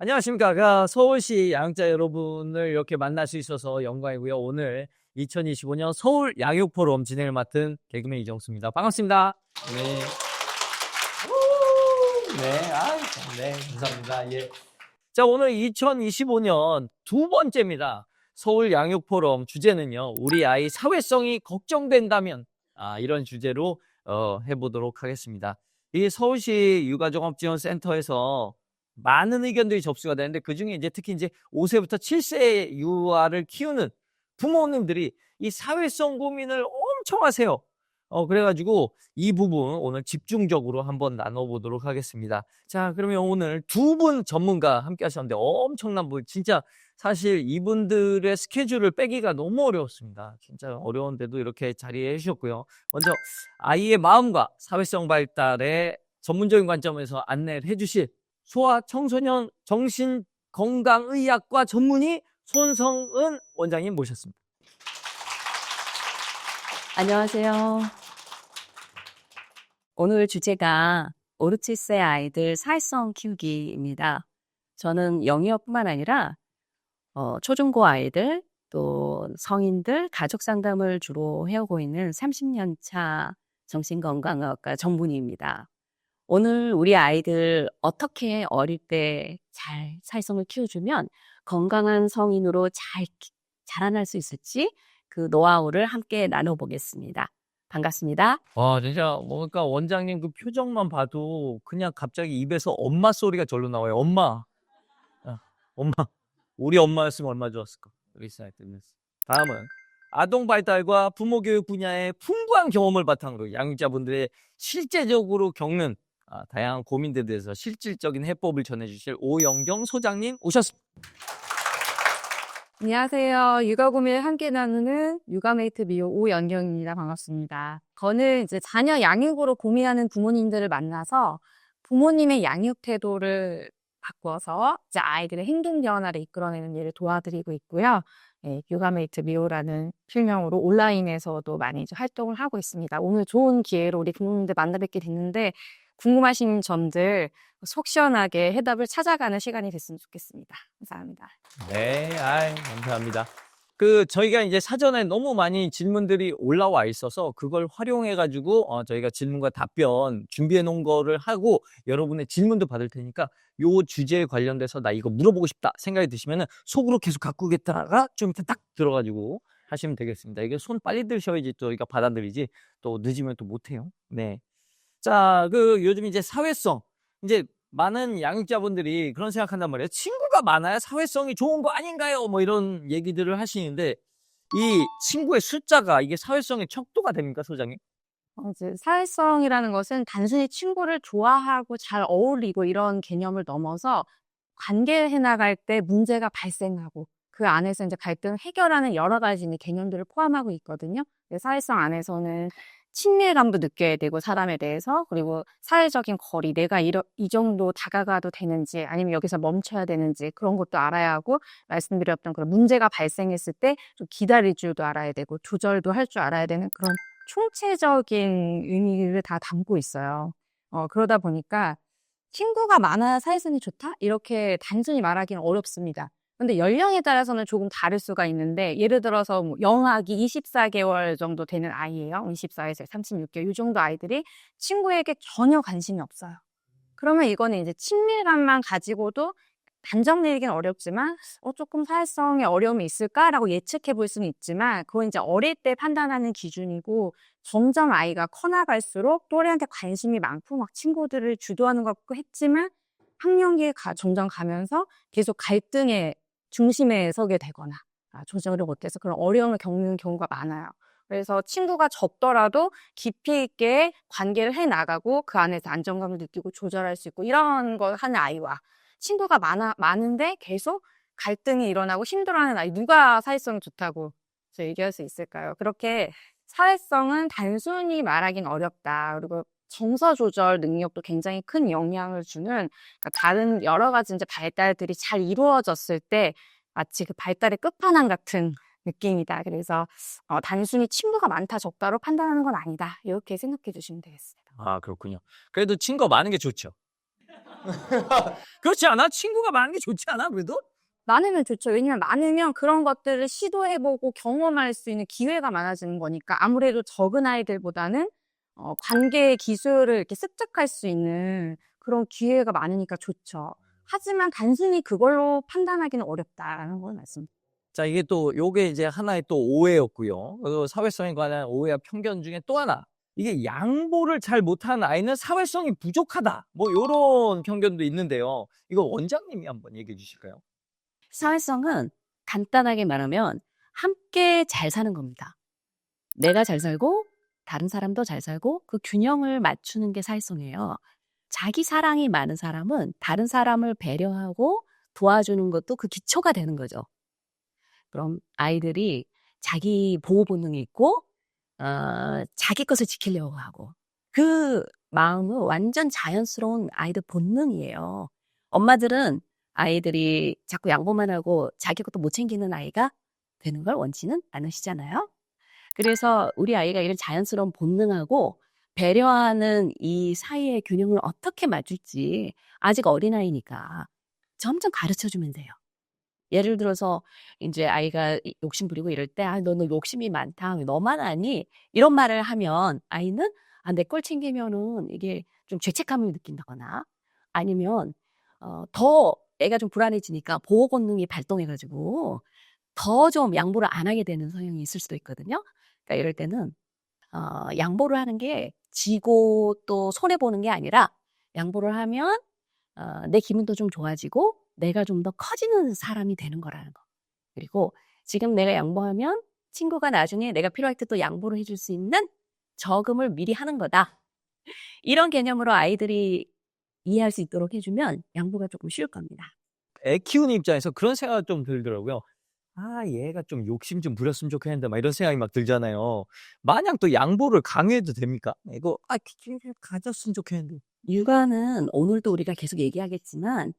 안녕하십니까. 서울시 양육자 여러분을 이렇게 만날 수 있어서 영광이고요. 오늘 2025년 서울 양육포럼 진행을 맡은 개그맨 이정수입니다. 반갑습니다. 네. 네, 네, 감사합니다. 예. 자, 오늘 2025년 두 번째입니다. 서울 양육포럼 주제는요, 우리 아이 사회성이 걱정된다면, 이런 주제로 해보도록 하겠습니다. 이 서울시 육아종합지원센터에서 많은 의견들이 접수가 되는데, 그중에 이제 특히 이제 5세부터 7세 유아를 키우는 부모님들이 이 사회성 고민을 엄청 하세요. 그래가지고 이 부분 오늘 집중적으로 한번 나눠보도록 하겠습니다. 자, 그러면 오늘 두 분 전문가 함께 하셨는데 엄청난 분, 진짜 사실 이분들의 스케줄을 빼기가 너무 어려웠습니다. 진짜 어려운데도 이렇게 자리해 주셨고요. 먼저 아이의 마음과 사회성 발달에 전문적인 관점에서 안내를 해주실 소아청소년 정신건강의학과 전문의 손성은 원장님 모셨습니다. 안녕하세요. 오늘 주제가 5-7세 아이들 사회성 키우기입니다. 저는 영유아뿐만 아니라 초중고 아이들, 또 성인들, 가족 상담을 주로 해오고 있는 30년 차 정신건강의학과 전문의입니다. 오늘 우리 아이들 어떻게 어릴 때 잘 사회성을 키워주면 건강한 성인으로 잘 자라날 수 있을지 그 노하우를 함께 나눠보겠습니다. 반갑습니다. 와, 진짜 뭔가 원장님 그 표정만 봐도 그냥 갑자기 입에서 엄마 소리가 절로 나와요. 엄마. 엄마. 우리 엄마였으면 얼마나 좋았을까. 다음은 아동 발달과 부모 교육 분야의 풍부한 경험을 바탕으로 양육자분들의 실제적으로 겪는 다양한 고민들에 대해서 실질적인 해법을 전해주실 오영경 소장님 오셨습니다. 안녕하세요. 육아 고민을 함께 나누는 육아메이트 미호 오연경입니다. 반갑습니다. 저는 이제 자녀 양육으로 고민하는 부모님들을 만나서 부모님의 양육 태도를 바꿔서 이제 아이들의 행동 변화를 이끌어내는 일을 도와드리고 있고요. 네, 육아메이트 미호라는 필명으로 온라인에서도 많이 이제 활동을 하고 있습니다. 오늘 좋은 기회로 우리 부모님들 만나 뵙게 됐는데 궁금하신 점들 속 시원하게 해답을 찾아가는 시간이 됐으면 좋겠습니다. 감사합니다. 네, 감사합니다. 저희가 이제 사전에 너무 많이 질문들이 올라와 있어서 그걸 활용해가지고, 저희가 질문과 답변 준비해 놓은 거를 하고 여러분의 질문도 받을 테니까 요 주제에 관련돼서 나 이거 물어보고 싶다 생각이 드시면은 속으로 계속 갖고 계다가 좀 이따 딱 들어가지고 하시면 되겠습니다. 이게 손 빨리 드셔야지 또 저희가 받아들이지 또 늦으면 또 못해요. 네. 자, 요즘 이제 사회성. 이제 많은 양육자분들이 그런 생각한단 말이에요. 친구가 많아야 사회성이 좋은 거 아닌가요? 뭐 이런 얘기들을 하시는데, 이 친구의 숫자가 이게 사회성의 척도가 됩니까, 소장님? 이제 사회성이라는 것은 단순히 친구를 좋아하고 잘 어울리고 이런 개념을 넘어서 관계를 해나갈 때 문제가 발생하고 그 안에서 이제 갈등을 해결하는 여러 가지 개념들을 포함하고 있거든요. 사회성 안에서는 친밀감도 느껴야 되고 사람에 대해서, 그리고 사회적인 거리, 내가 이 정도 다가가도 되는지 아니면 여기서 멈춰야 되는지 그런 것도 알아야 하고, 말씀드렸던 그런 문제가 발생했을 때 좀 기다릴 줄도 알아야 되고 조절도 할 줄 알아야 되는 그런 총체적인 의미를 다 담고 있어요. 그러다 보니까 친구가 많아야 사회성이 좋다? 이렇게 단순히 말하기는 어렵습니다. 근데 연령에 따라서는 조금 다를 수가 있는데, 예를 들어서 뭐 영아기 24개월 정도 되는 아이예요. 24에서 36개월. 이 정도 아이들이 친구에게 전혀 관심이 없어요. 그러면 이거는 이제 친밀감만 가지고도 단정 내리기는 어렵지만 조금 사회성에 어려움이 있을까라고 예측해 볼 수는 있지만, 그건 이제 어릴 때 판단하는 기준이고, 점점 아이가 커나갈수록 또래한테 관심이 많고 막 친구들을 주도하는 것 같고 했지만 학령기에 점점 가면서 계속 갈등의 중심에 서게 되거나 조절을 못해서 그런 어려움을 겪는 경우가 많아요. 그래서 친구가 적더라도 깊이 있게 관계를 해나가고 그 안에서 안정감을 느끼고 조절할 수 있고 이런 걸 하는 아이와, 친구가 많은데 계속 갈등이 일어나고 힘들어하는 아이, 누가 사회성이 좋다고 얘기할 수 있을까요? 그렇게 사회성은 단순히 말하기는 어렵다. 그리고 정서 조절 능력도 굉장히 큰 영향을 주는, 그러니까 다른 여러 가지 이제 발달들이 잘 이루어졌을 때 마치 그 발달의 끝판왕 같은 느낌이다. 그래서 단순히 친구가 많다 적다로 판단하는 건 아니다. 이렇게 생각해 주시면 되겠습니다. 그렇군요. 그래도 친구가 많은 게 좋죠. 그렇지 않아? 친구가 많은 게 좋지 않아, 그래도? 많으면 좋죠. 왜냐면 많으면 그런 것들을 시도해보고 경험할 수 있는 기회가 많아지는 거니까 아무래도 적은 아이들보다는 관계의 기술을 이렇게 습득할 수 있는 그런 기회가 많으니까 좋죠. 하지만 단순히 그걸로 판단하기는 어렵다라는 걸 말씀. 자, 이게 또 요게 이제 하나의 또 오해였고요. 그리고 사회성에 관한 오해와 편견 중에 또 하나. 이게 양보를 잘 못하는 아이는 사회성이 부족하다. 뭐 요런 편견도 있는데요. 이거 원장님이 한번 얘기해 주실까요? 사회성은 간단하게 말하면 함께 잘 사는 겁니다. 내가 잘 살고 다른 사람도 잘 살고 그 균형을 맞추는 게 사회성이에요. 자기 사랑이 많은 사람은 다른 사람을 배려하고 도와주는 것도 그 기초가 되는 거죠. 그럼 아이들이 자기 보호 본능이 있고 자기 것을 지키려고 하고 그 마음은 완전 자연스러운 아이들 본능이에요. 엄마들은 아이들이 자꾸 양보만 하고 자기 것도 못 챙기는 아이가 되는 걸 원치는 않으시잖아요. 그래서 우리 아이가 이런 자연스러운 본능하고 배려하는 이 사이의 균형을 어떻게 맞출지 아직 어린아이니까 점점 가르쳐주면 돼요. 예를 들어서 이제 아이가 욕심 부리고 이럴 때 너는 욕심이 많다. 너만 아니? 이런 말을 하면 아이는 내 걸 챙기면은 이게 좀 죄책감을 느낀다거나 아니면 더 애가 좀 불안해지니까 보호 본능이 발동해가지고 더 좀 양보를 안 하게 되는 성향이 있을 수도 있거든요. 그러니까 이럴 때는 양보를 하는 게 지고 또 손해보는 게 아니라 양보를 하면 내 기분도 좀 좋아지고 내가 좀 더 커지는 사람이 되는 거라는 거. 그리고 지금 내가 양보하면 친구가 나중에 내가 필요할 때 또 양보를 해줄 수 있는 저금을 미리 하는 거다. 이런 개념으로 아이들이 이해할 수 있도록 해주면 양보가 조금 쉬울 겁니다. 애 키우는 입장에서 그런 생각이 좀 들더라고요. 얘가 좀 욕심 좀 부렸으면 좋겠는데 막 이런 생각이 막 들잖아요. 마냥 또 양보를 강요해도 됩니까? 이거 가졌으면 좋겠는데. 육아는 오늘도 우리가 계속 얘기하겠지만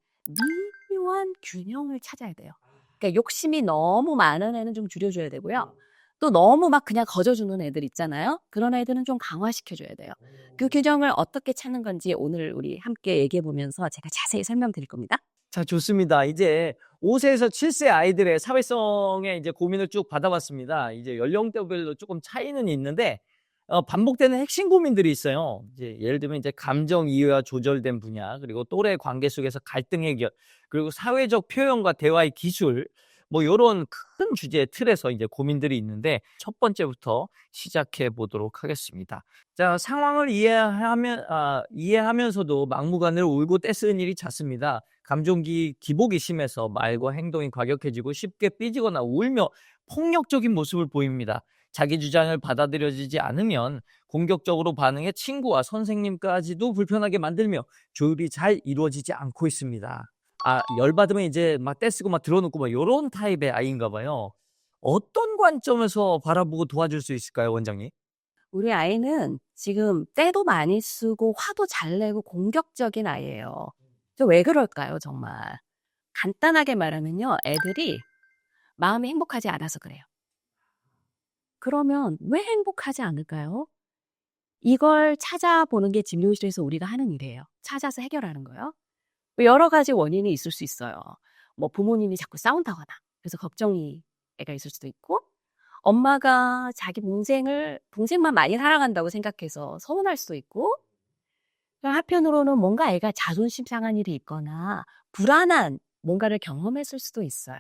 미묘한 균형을 찾아야 돼요. 그러니까 욕심이 너무 많은 애는 좀 줄여줘야 되고요. 또 너무 막 그냥 거저주는 애들 있잖아요. 그런 애들은 좀 강화시켜줘야 돼요. 그 균형을 어떻게 찾는 건지 오늘 우리 함께 얘기해 보면서 제가 자세히 설명드릴 겁니다. 자, 좋습니다. 이제 5세에서 7세 아이들의 사회성의 이제 고민을 쭉 받아봤습니다. 이제 연령대별로 조금 차이는 있는데, 반복되는 핵심 고민들이 있어요. 이제 예를 들면 이제 감정 이해와 조절된 분야, 그리고 또래 관계 속에서 갈등 해결, 그리고 사회적 표현과 대화의 기술, 뭐 요런 큰 주제의 틀에서 이제 고민들이 있는데, 첫 번째부터 시작해 보도록 하겠습니다. 자, 상황을 이해하면서도 막무가내로 울고 떼쓰는 일이 잦습니다. 기복이 심해서 말과 행동이 과격해지고 쉽게 삐지거나 울며 폭력적인 모습을 보입니다. 자기 주장을 받아들여지지 않으면 공격적으로 반응해 친구와 선생님까지도 불편하게 만들며 조율이 잘 이루어지지 않고 있습니다. 열받으면 이제 막 떼쓰고 막 들어놓고 막 요런 타입의 아이인가 봐요. 어떤 관점에서 바라보고 도와줄 수 있을까요, 원장님? 우리 아이는 지금 때도 많이 쓰고 화도 잘 내고 공격적인 아이예요. 왜 그럴까요, 정말? 간단하게 말하면요, 애들이 마음이 행복하지 않아서 그래요. 그러면 왜 행복하지 않을까요? 이걸 찾아보는 게 진료실에서 우리가 하는 일이에요. 찾아서 해결하는 거요. 여러 가지 원인이 있을 수 있어요. 뭐 부모님이 자꾸 싸운다거나 그래서 걱정이 애가 있을 수도 있고 엄마가 자기 동생만 많이 사랑한다고 생각해서 서운할 수도 있고 한편으로는 뭔가 애가 자존심 상한 일이 있거나 불안한 뭔가를 경험했을 수도 있어요.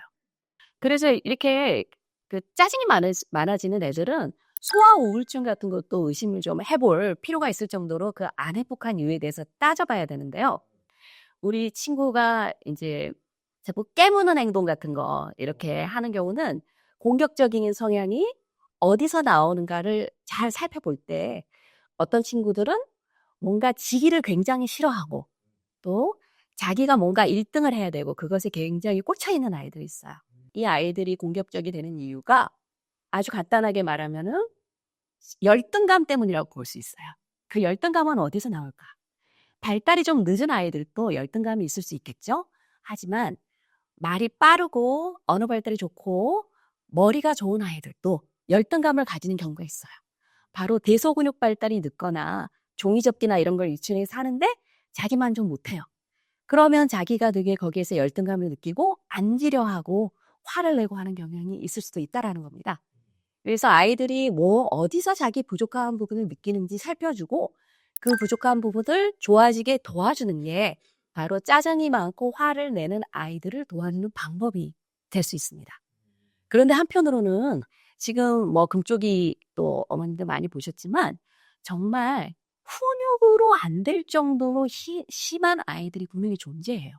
그래서 이렇게 그 짜증이 많아지는 애들은 소아 우울증 같은 것도 의심을 좀 해볼 필요가 있을 정도로 그 안 행복한 이유에 대해서 따져봐야 되는데요. 우리 친구가 이제 자꾸 깨무는 행동 같은 거 이렇게 하는 경우는 공격적인 성향이 어디서 나오는가를 잘 살펴볼 때 어떤 친구들은 뭔가 지기를 굉장히 싫어하고 또 자기가 뭔가 1등을 해야 되고 그것에 굉장히 꽂혀있는 아이들이 있어요. 이 아이들이 공격적이 되는 이유가 아주 간단하게 말하면은 열등감 때문이라고 볼 수 있어요. 그 열등감은 어디서 나올까? 발달이 좀 늦은 아이들도 열등감이 있을 수 있겠죠? 하지만 말이 빠르고 언어 발달이 좋고 머리가 좋은 아이들도 열등감을 가지는 경우가 있어요. 바로 대소근육 발달이 늦거나 종이접기나 이런 걸 유치원에 사는데 자기만 좀 못해요. 그러면 자기가 되게 거기에서 열등감을 느끼고 앉으려 하고 화를 내고 하는 경향이 있을 수도 있다라는 겁니다. 그래서 아이들이 뭐 어디서 자기 부족한 부분을 느끼는지 살펴주고 그 부족한 부분을 좋아지게 도와주는 게 바로 짜증이 많고 화를 내는 아이들을 도와주는 방법이 될 수 있습니다. 그런데 한편으로는 지금 뭐 금쪽이 또 어머님들 많이 보셨지만 정말 훈육으로 안 될 정도로 심한 아이들이 분명히 존재해요.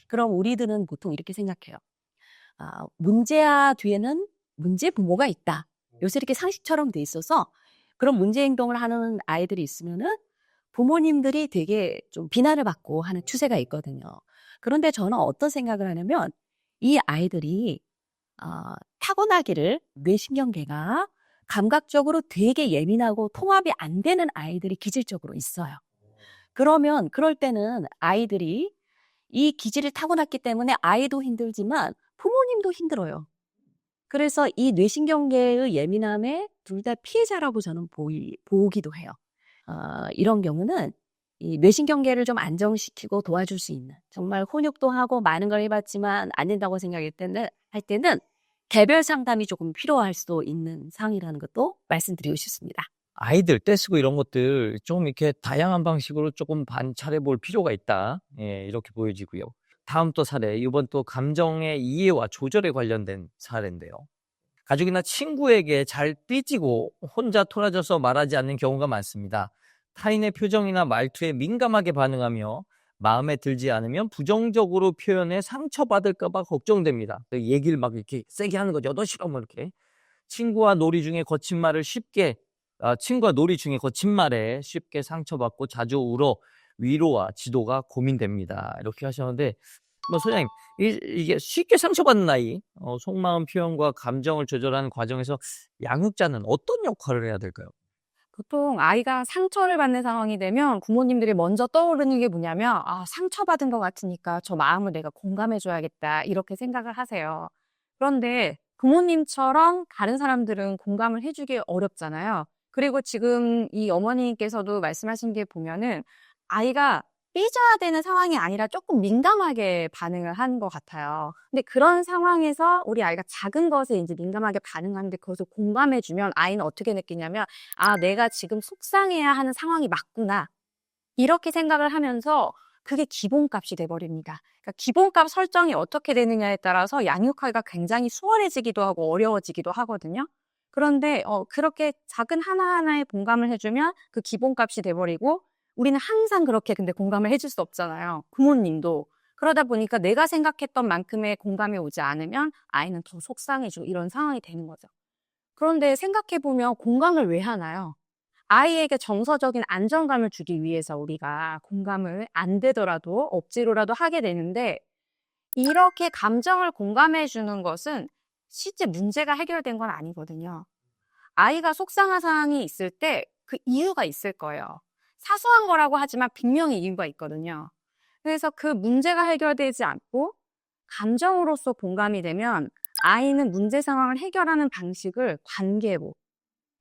그럼 우리들은 보통 이렇게 생각해요. 문제아 뒤에는 문제 부모가 있다. 요새 이렇게 상식처럼 돼 있어서 그런 문제 행동을 하는 아이들이 있으면은 부모님들이 되게 좀 비난을 받고 하는 추세가 있거든요. 그런데 저는 어떤 생각을 하냐면 이 아이들이 타고나기를 뇌신경계가 감각적으로 되게 예민하고 통합이 안 되는 아이들이 기질적으로 있어요. 그러면 그럴 때는 아이들이 이 기질을 타고났기 때문에 아이도 힘들지만 부모님도 힘들어요. 그래서 이 뇌신경계의 예민함에 둘 다 피해자라고 저는 보기도 해요. 이런 경우는 이 뇌신경계를 좀 안정시키고 도와줄 수 있는 정말 훈육도 하고 많은 걸 해봤지만 안 된다고 생각할 때는 개별 상담이 조금 필요할 수도 있는 상황이라는 것도 말씀드리고 싶습니다. 아이들 떼쓰고 이런 것들 좀 이렇게 다양한 방식으로 조금 관찰해 볼 필요가 있다. 예, 이렇게 보여지고요. 다음 또 사례, 이번 또 감정의 이해와 조절에 관련된 사례인데요. 가족이나 친구에게 잘 삐지고 혼자 토라져서 말하지 않는 경우가 많습니다. 타인의 표정이나 말투에 민감하게 반응하며 마음에 들지 않으면 부정적으로 표현해 상처받을까 봐 걱정됩니다. 얘기를 막 이렇게 세게 하는 거죠. 너 싫어 뭐 이렇게. 친구와 놀이 중에 거친 말에 쉽게 상처받고 자주 울어 위로와 지도가 고민됩니다. 이렇게 하셨는데 뭐 소장님 이게 쉽게 상처받는 아이 속마음 표현과 감정을 조절하는 과정에서 양육자는 어떤 역할을 해야 될까요? 보통 아이가 상처를 받는 상황이 되면 부모님들이 먼저 떠오르는 게 뭐냐면 상처받은 것 같으니까 저 마음을 내가 공감해 줘야겠다 이렇게 생각을 하세요. 그런데 부모님처럼 다른 사람들은 공감을 해주기 어렵잖아요. 그리고 지금 이 어머니께서도 말씀하신 게 보면은 아이가 삐져야 되는 상황이 아니라 조금 민감하게 반응을 한 것 같아요. 근데 그런 상황에서 우리 아이가 작은 것에 이제 민감하게 반응하는데 그것을 공감해주면 아이는 어떻게 느끼냐면 내가 지금 속상해야 하는 상황이 맞구나. 이렇게 생각을 하면서 그게 기본값이 돼버립니다. 그러니까 기본값 설정이 어떻게 되느냐에 따라서 양육하기가 굉장히 수월해지기도 하고 어려워지기도 하거든요. 그런데 그렇게 작은 하나하나에 공감을 해주면 그 기본값이 돼버리고 우리는 항상 그렇게 근데 공감을 해줄 수 없잖아요. 부모님도. 그러다 보니까 내가 생각했던 만큼의 공감이 오지 않으면 아이는 더 속상해지고 이런 상황이 되는 거죠. 그런데 생각해보면 공감을 왜 하나요? 아이에게 정서적인 안정감을 주기 위해서 우리가 공감을 안 되더라도 억지로라도 하게 되는데 이렇게 감정을 공감해 주는 것은 실제 문제가 해결된 건 아니거든요. 아이가 속상한 상황이 있을 때 그 이유가 있을 거예요. 사소한 거라고 하지만 분명히 이유가 있거든요. 그래서 그 문제가 해결되지 않고 감정으로서 공감이 되면 아이는 문제 상황을 해결하는 방식을 관계로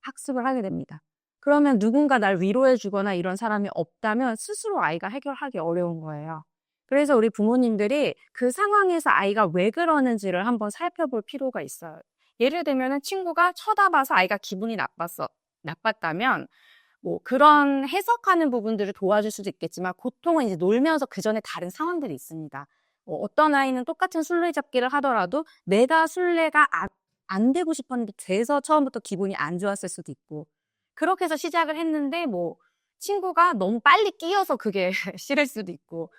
학습을 하게 됩니다. 그러면 누군가 날 위로해 주거나 이런 사람이 없다면 스스로 아이가 해결하기 어려운 거예요. 그래서 우리 부모님들이 그 상황에서 아이가 왜 그러는지를 한번 살펴볼 필요가 있어요. 예를 들면 친구가 쳐다봐서 아이가 기분이 나빴다면 뭐 그런 해석하는 부분들을 도와줄 수도 있겠지만 보통은 이제 놀면서 그 전에 다른 상황들이 있습니다. 어떤 아이는 똑같은 술래잡기를 하더라도 내가 술래가 안 되고 싶었는데 돼서 처음부터 기분이 안 좋았을 수도 있고 그렇게 해서 시작을 했는데 뭐 친구가 너무 빨리 끼어서 그게 싫을 수도 있고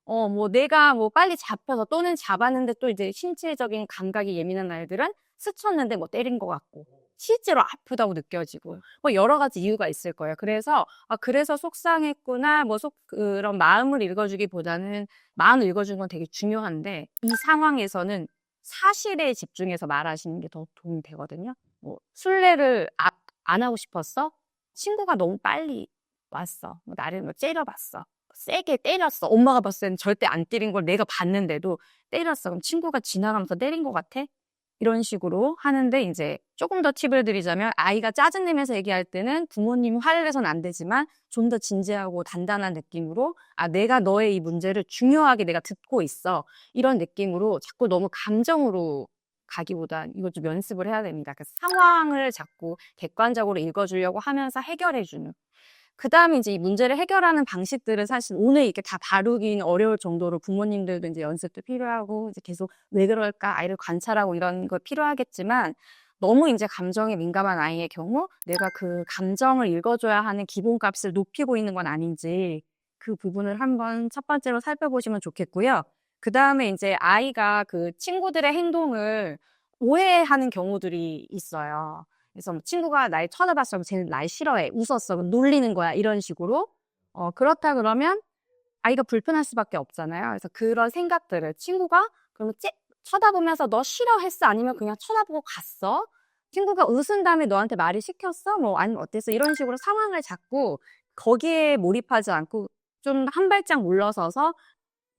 뭐 내가 뭐 빨리 잡혀서 또는 잡았는데 또 이제 신체적인 감각이 예민한 아이들은 스쳤는데 뭐 때린 것 같고 실제로 아프다고 느껴지고 뭐 여러 가지 이유가 있을 거예요. 그래서 그래서 속상했구나 뭐 그런 마음을 읽어주기보다는 마음을 읽어주는 건 되게 중요한데 이 상황에서는 사실에 집중해서 말하시는 게 더 도움이 되거든요. 뭐 술래를 안 하고 싶었어? 친구가 너무 빨리 왔어. 뭐 나를 뭐 째려봤어. 세게 때렸어. 엄마가 봤을 때는 절대 안 때린 걸 내가 봤는데도 때렸어. 그럼 친구가 지나가면서 때린 것 같아? 이런 식으로 하는데 이제 조금 더 팁을 드리자면 아이가 짜증내면서 얘기할 때는 부모님이 화를 내서는 안 되지만 좀 더 진지하고 단단한 느낌으로 내가 너의 이 문제를 중요하게 내가 듣고 있어. 이런 느낌으로 자꾸 너무 감정으로 가기보단 이걸 좀 연습을 해야 됩니다. 그 상황을 자꾸 객관적으로 읽어주려고 하면서 해결해주는. 그 다음에 이제 이 문제를 해결하는 방식들은 사실 오늘 이렇게 다 다루긴 어려울 정도로 부모님들도 이제 연습도 필요하고 이제 계속 왜 그럴까 아이를 관찰하고 이런 거 필요하겠지만 너무 이제 감정에 민감한 아이의 경우 내가 그 감정을 읽어줘야 하는 기본값을 높이고 있는 건 아닌지 그 부분을 한번 첫 번째로 살펴보시면 좋겠고요. 그 다음에 이제 아이가 그 친구들의 행동을 오해하는 경우들이 있어요. 그래서 뭐 친구가 날 쳐다봤어. 그럼 쟤는 날 싫어해. 웃었어. 그럼 놀리는 거야. 이런 식으로. 그렇다 그러면 아이가 불편할 수밖에 없잖아요. 그래서 그런 생각들을 친구가 그러면 쳐다보면서 너 싫어했어? 아니면 그냥 쳐다보고 갔어? 친구가 웃은 다음에 너한테 말을 시켰어? 뭐 아니면 어땠어? 이런 식으로 상황을 잡고 거기에 몰입하지 않고 좀 한 발짝 물러서서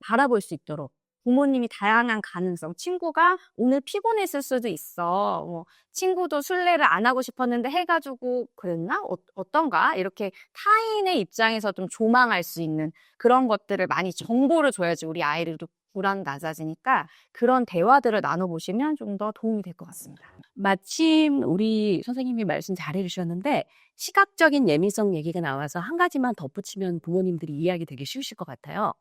바라볼 수 있도록 부모님이 다양한 가능성, 친구가 오늘 피곤했을 수도 있어. 뭐 친구도 술래를 안 하고 싶었는데 해가지고 그랬나? 어떤가? 이렇게 타인의 입장에서 좀 조망할 수 있는 그런 것들을 많이 정보를 줘야지 우리 아이들도 불안 낮아지니까 그런 대화들을 나눠보시면 좀 더 도움이 될 것 같습니다. 마침 우리 선생님이 말씀 잘해 주셨는데 시각적인 예민성 얘기가 나와서 한 가지만 덧붙이면 부모님들이 이해하기 되게 쉬우실 것 같아요.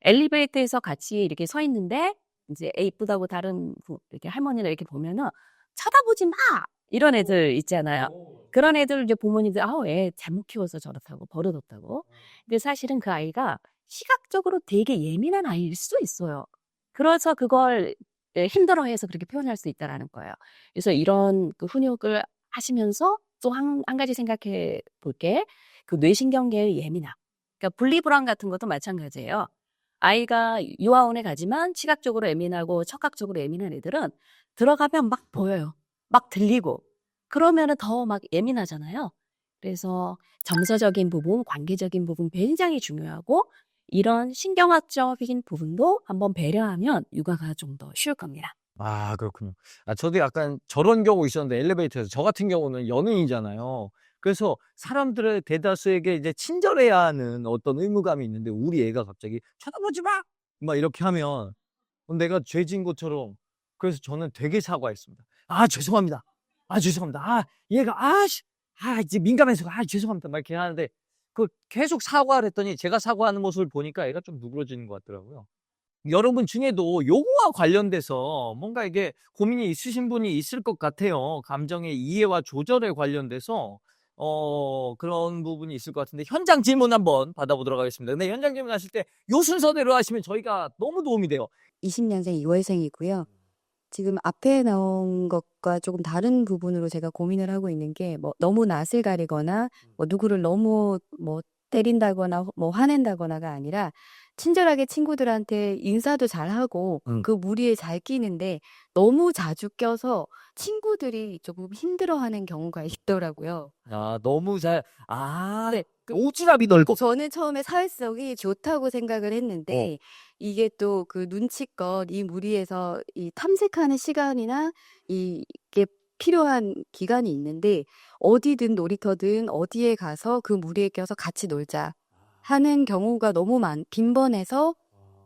엘리베이터에서 같이 이렇게 서 있는데 이제 애 이쁘다고 다른 이렇게 할머니나 이렇게 보면은 쳐다보지 마! 이런 애들 있잖아요. 그런 애들 이제 부모님들 애 잘못 키워서 저렇다고 버릇없다고. 근데 사실은 그 아이가 시각적으로 되게 예민한 아이일 수 있어요. 그래서 그걸 힘들어해서 그렇게 표현할 수 있다라는 거예요. 그래서 이런 그 훈육을 하시면서 또 한 가지 생각해 볼게. 그 뇌신경계의 예민함. 그러니까 분리불안 같은 것도 마찬가지예요. 아이가 유아원에 가지만 시각적으로 예민하고 촉각적으로 예민한 애들은 들어가면 막 보여요. 막 들리고. 그러면은 더 막 예민하잖아요. 그래서 정서적인 부분, 관계적인 부분 굉장히 중요하고 이런 신경학적인 부분도 한번 배려하면 육아가 좀 더 쉬울 겁니다. 아, 그렇군요. 저도 약간 저런 경우 있었는데 엘리베이터에서 저 같은 경우는 연예인이잖아요. 그래서 사람들의 대다수에게 이제 친절해야 하는 어떤 의무감이 있는데 우리 애가 갑자기 "쳐다보지 마!" 막 이렇게 하면 내가 죄진 것처럼 그래서 저는 되게 사과했습니다. "아 죄송합니다. 아 죄송합니다. 얘가 이제 민감해서 죄송합니다." 막 이렇게 하는데 계속 사과를 했더니 제가 사과하는 모습을 보니까 애가 좀 누그러지는 것 같더라고요. 여러분 중에도 요거와 관련돼서 뭔가 이게 고민이 있으신 분이 있을 것 같아요. 감정의 이해와 조절에 관련돼서 그런 부분이 있을 것 같은데 현장 질문 한번 받아보도록 하겠습니다. 근데 현장 질문하실 때 요 순서대로 하시면 저희가 너무 도움이 돼요. 20년생 2월생이고요. 지금 앞에 나온 것과 조금 다른 부분으로 제가 고민을 하고 있는 게 뭐 너무 낯을 가리거나 뭐 누구를 너무 뭐 때린다거나 뭐 화낸다거나가 아니라 친절하게 친구들한테 인사도 잘하고 그 무리에 잘 끼는데 너무 자주 껴서 친구들이 조금 힘들어하는 경우가 있더라고요. 너무 잘 네. 오지랖이 넓고 저는 처음에 사회성이 좋다고 생각을 어. 했는데 이게 또 그 눈치껏 이 무리에서 이 탐색하는 시간이나 이게 필요한 기간이 있는데 어디든 놀이터든 어디에 가서 그 무리에 껴서 같이 놀자 하는 경우가 너무 빈번해서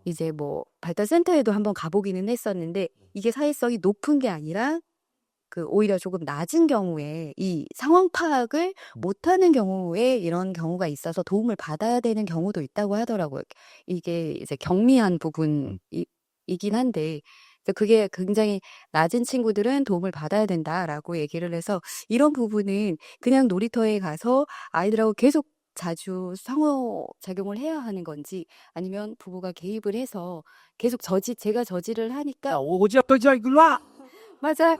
이제 뭐 발달센터에도 한번 가보기는 했었는데 이게 사회성이 높은 게 아니라 오히려 조금 낮은 경우에 이 상황 파악을 못하는 경우에 이런 경우가 있어서 도움을 받아야 되는 경우도 있다고 하더라고요. 이게 이제 경미한 부분이긴 한데 그게 굉장히 낮은 친구들은 도움을 받아야 된다라고 얘기를 해서 이런 부분은 그냥 놀이터에 가서 아이들하고 계속 자주 상호작용을 해야 하는 건지 아니면 부부가 개입을 해서 계속 제가 저지를 하니까 오지랖 일로 와. 맞아요.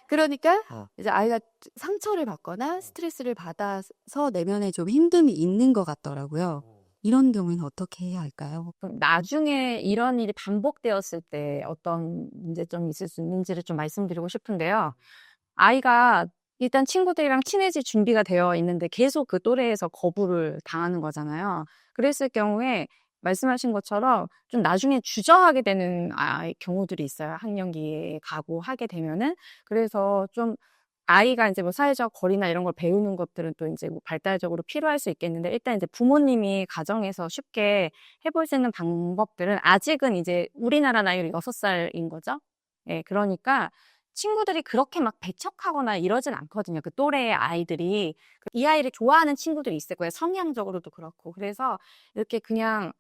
그러니까 어. 이제 아이가 상처를 받거나 스트레스를 받아서 내면에 좀 힘듦이 있는 것 같더라고요. 이런 경우에는 어떻게 해야 할까요? 그럼 나중에 이런 일이 반복되었을 때 어떤 문제점이 있을 수 있는지를 좀 말씀드리고 싶은데요. 아이가 일단 친구들이랑 친해질 준비가 되어 있는데 계속 그 또래에서 거부를 당하는 거잖아요. 그랬을 경우에 말씀하신 것처럼 좀 나중에 주저하게 되는 경우들이 있어요. 학령기에 가고 하게 되면은. 그래서 좀 아이가 이제 뭐 사회적 거리나 이런 걸 배우는 것들은 또 이제 뭐 발달적으로 필요할 수 있겠는데, 일단 이제 부모님이 가정에서 쉽게 해볼 수 있는 방법들은, 아직은 이제 우리나라 나이로 6살인 거죠. 예, 그러니까 친구들이 그렇게 막 배척하거나 이러진 않거든요. 그 또래의 아이들이. 이 아이를 좋아하는 친구들이 있을 거예요. 성향적으로도 그렇고. 그래서 이렇게 그냥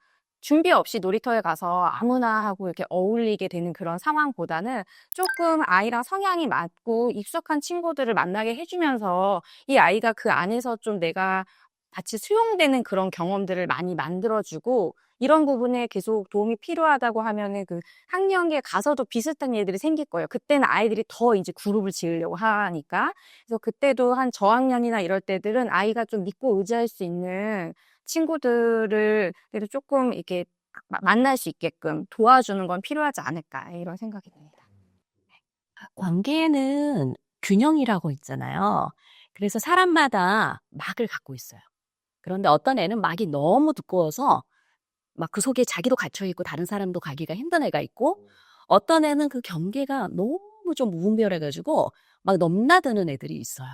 준비 없이 놀이터에 가서 아무나 하고 이렇게 어울리게 되는 그런 상황보다는 조금 아이랑 성향이 맞고 익숙한 친구들을 만나게 해주면서 이 아이가 그 안에서 좀 내가 같이 수용되는 그런 경험들을 많이 만들어주고, 이런 부분에 계속 도움이 필요하다고 하면은 그 학령기에 가서도 비슷한 일들이 생길 거예요. 그때는 아이들이 더 이제 그룹을 지으려고 하니까. 그래서 그때도 한 저학년이나 이럴 때들은 아이가 좀 믿고 의지할 수 있는 친구들을 그래도 조금 이렇게 만날 수 있게끔 도와주는 건 필요하지 않을까, 이런 생각이 듭니다. 관계에는 균형이라고 있잖아요. 그래서 사람마다 막을 갖고 있어요. 그런데 어떤 애는 막이 너무 두꺼워서 막 그 속에 자기도 갇혀 있고 다른 사람도 가기가 힘든 애가 있고, 어떤 애는 그 경계가 너무 좀 무분별해가지고 막 넘나드는 애들이 있어요.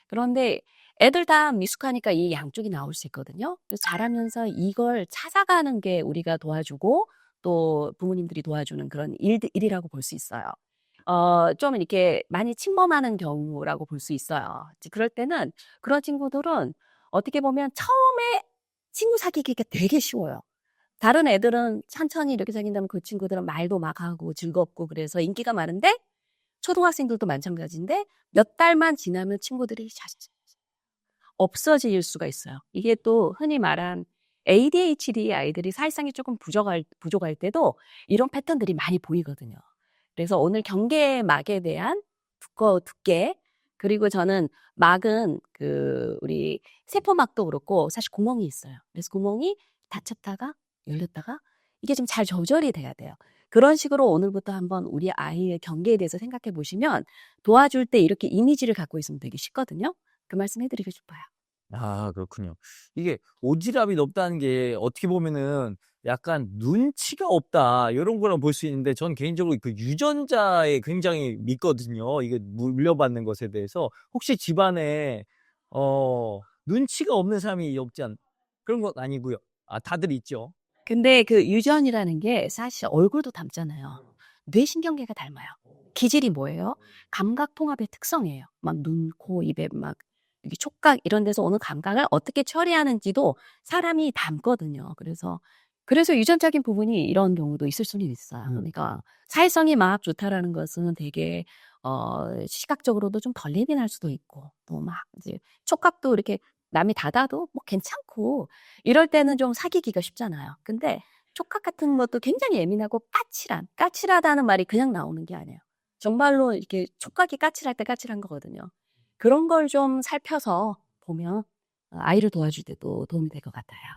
그런데 애들 다 미숙하니까 이 양쪽이 나올 수 있거든요. 그래서 자라면서 이걸 찾아가는 게 우리가 도와주고 또 부모님들이 도와주는 그런 일이라고 볼 수 있어요. 좀 이렇게 많이 침범하는 경우라고 볼 수 있어요. 그럴 때는 그런 친구들은 어떻게 보면 처음에 친구 사귀기가 되게 쉬워요. 다른 애들은 천천히 이렇게 사귄다면 그 친구들은 말도 막 하고 즐겁고 그래서 인기가 많은데, 초등학생들도 마찬가지인데 몇 달만 지나면 친구들이 샤샤샤 없어질 수가 있어요. 이게 또 흔히 말한 ADHD 아이들이 사회성이 조금 부족할 때도 이런 패턴들이 많이 보이거든요. 그래서 오늘 경계막에 대한 두께, 그리고 저는 막은 우리 세포막도 그렇고 사실 구멍이 있어요. 그래서 구멍이 닫혔다가 열렸다가 이게 좀 잘 조절이 돼야 돼요. 그런 식으로 오늘부터 한번 우리 아이의 경계에 대해서 생각해 보시면 도와줄 때 이렇게 이미지를 갖고 있으면 되게 쉽거든요. 그 말씀 해드리고 싶어요. 아, 그렇군요. 이게 오지랖이 높다는 게 어떻게 보면은 약간 눈치가 없다, 이런 거랑 볼 수 있는데, 전 개인적으로 그 유전자에 굉장히 믿거든요. 이게 물려받는 것에 대해서. 혹시 집안에 눈치가 없는 사람이 없지 그런 건 아니고요. 아, 다들 있죠. 근데 그 유전이라는 게 사실 얼굴도 닮잖아요. 뇌신경계가 닮아요. 기질이 뭐예요? 감각 통합의 특성이에요. 막 눈, 코, 입에 막 이게 촉각 이런 데서 오는 감각을 어떻게 처리하는지도 사람이 닮거든요. 그래서 유전적인 부분이 이런 경우도 있을 수는 있어요. 그러니까 사회성이 막 좋다라는 것은 되게 시각적으로도 좀 덜 예민할 수도 있고, 또 막 이제 촉각도 이렇게 남이 닫아도 뭐 괜찮고 이럴 때는 좀 사귀기가 쉽잖아요. 근데 촉각 같은 것도 굉장히 예민하고 까칠하다는 말이 그냥 나오는 게 아니에요. 정말로 이렇게 촉각이 까칠할 때 까칠한 거거든요. 그런 걸 좀 살펴서 보면 아이를 도와줄 때도 도움이 될 것 같아요.